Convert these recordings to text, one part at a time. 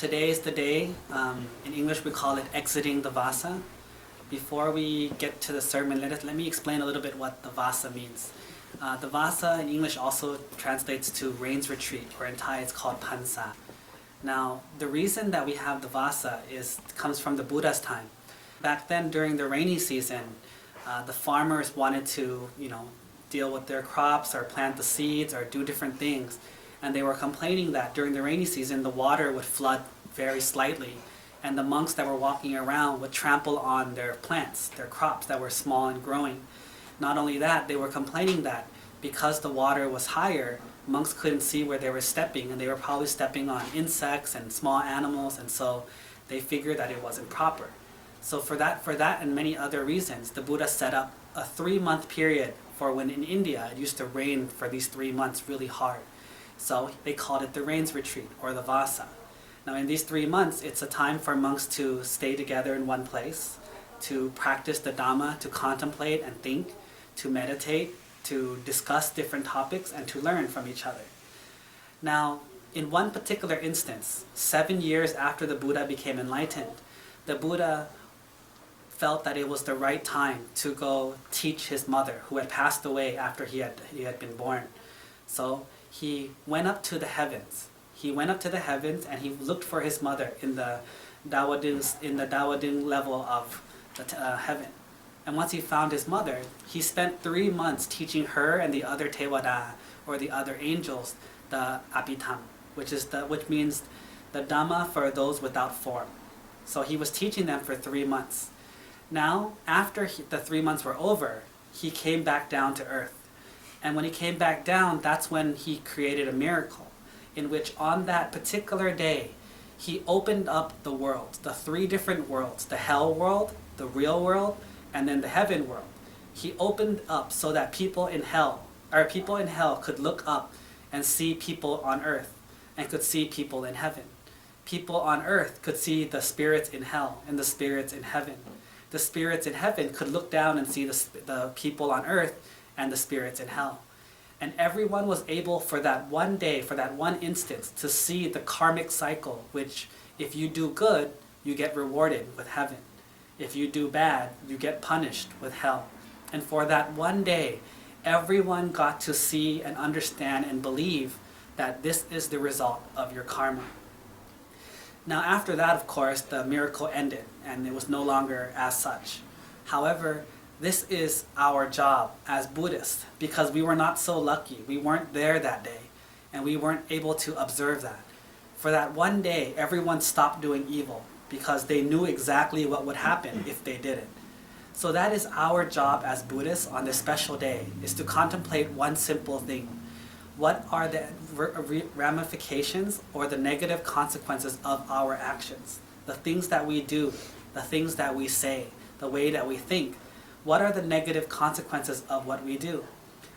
Today is the day. In English we call it exiting the Vassa. Before we get to the sermon, let me explain a little bit what the Vassa means. The Vassa in English also translates to rains retreat, or in Thai it's called Pansa. Now, the reason that we have the Vassa comes from the Buddha's time. Back then, during the rainy season, the farmers wanted to, deal with their crops or plant the seeds or do different things. And they were complaining that during the rainy season, the water would flood very slightly. And the monks that were walking around would trample on their plants, their crops that were small and growing. Not only that, they were complaining that because the water was higher, monks couldn't see where they were stepping, and they were probably stepping on insects and small animals, and so they figured that it wasn't proper. So for that and many other reasons, the Buddha set up a 3-month period for when in India it used to rain for these 3 months really hard. So they called it the rains retreat, or the Vassa. Now in these 3 months, it's a time for monks to stay together in one place, to practice the Dhamma, to contemplate and think, to meditate, to discuss different topics, and to learn from each other. Now, in one particular instance, 7 years after the Buddha became enlightened, the Buddha felt that it was the right time to go teach his mother, who had passed away after he had been born. So he went up to the heavens. He went up to the heavens and he looked for his mother in the Dawading level of the heaven. And once he found his mother, he spent 3 months teaching her and the other Tevada, or the other angels, the Abhidhamma, which means the Dhamma for those without form. So he was teaching them for 3 months. Now, after the 3 months were over, he came back down to earth. And when he came back down, that's when he created a miracle, in which on that particular day, he opened up the world, the 3 different worlds, the hell world, the real world, and then the heaven world. He opened up so that people in hell could look up and see people on earth, and could see people in heaven. People on earth could see the spirits in hell and the spirits in heaven. The spirits in heaven could look down and see the people on earth and the spirits in hell. And everyone was able for that one day, for that one instance, to see the karmic cycle, which if you do good, you get rewarded with heaven. If you do bad, you get punished with hell. And for that one day, everyone got to see and understand and believe that this is the result of your karma. Now after that, of course, the miracle ended and it was no longer as such. However, this is our job as Buddhists, because we were not so lucky. We weren't there that day, and we weren't able to observe that. For that one day, everyone stopped doing evil because they knew exactly what would happen if they did it. So that is our job as Buddhists on this special day, is to contemplate one simple thing. What are the ramifications or the negative consequences of our actions? The things that we do, the things that we say, the way that we think. What are the negative consequences of what we do?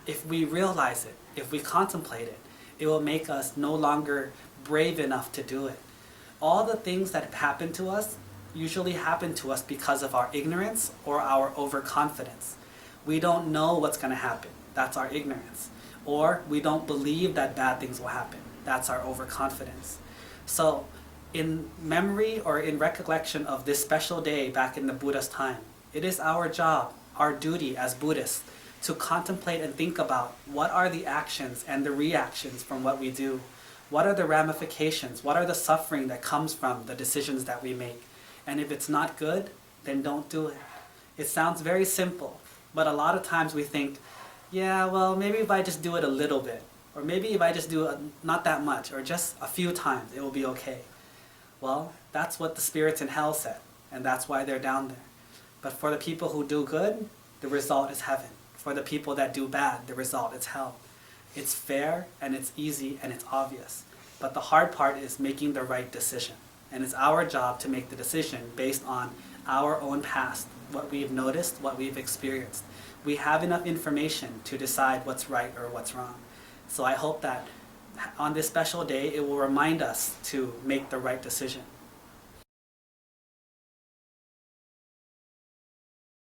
If we realize it, if we contemplate it, it will make us no longer brave enough to do it. All the things that happen to us usually happen to us because of our ignorance or our overconfidence. We don't know what's going to happen. That's our ignorance. Or we don't believe that bad things will happen. That's our overconfidence. So in memory or in recollection of this special day back in the Buddha's time, it is our job, our duty as Buddhists, to contemplate and think about what are the actions and the reactions from what we do. What are the ramifications? What are the suffering that comes from the decisions that we make? And if it's not good, then don't do it. It sounds very simple, but a lot of times we think, yeah, well, maybe if I just do it a little bit, or maybe if I just do it not that much, or just a few times, it will be okay. Well, that's what the spirits in hell said, and that's why they're down there. But for the people who do good, the result is heaven. For the people that do bad, the result is hell. It's fair, and it's easy, and it's obvious. But the hard part is making the right decision. And it's our job to make the decision based on our own past, what we've noticed, what we've experienced. We have enough information to decide what's right or what's wrong. So I hope that on this special day, it will remind us to make the right decision.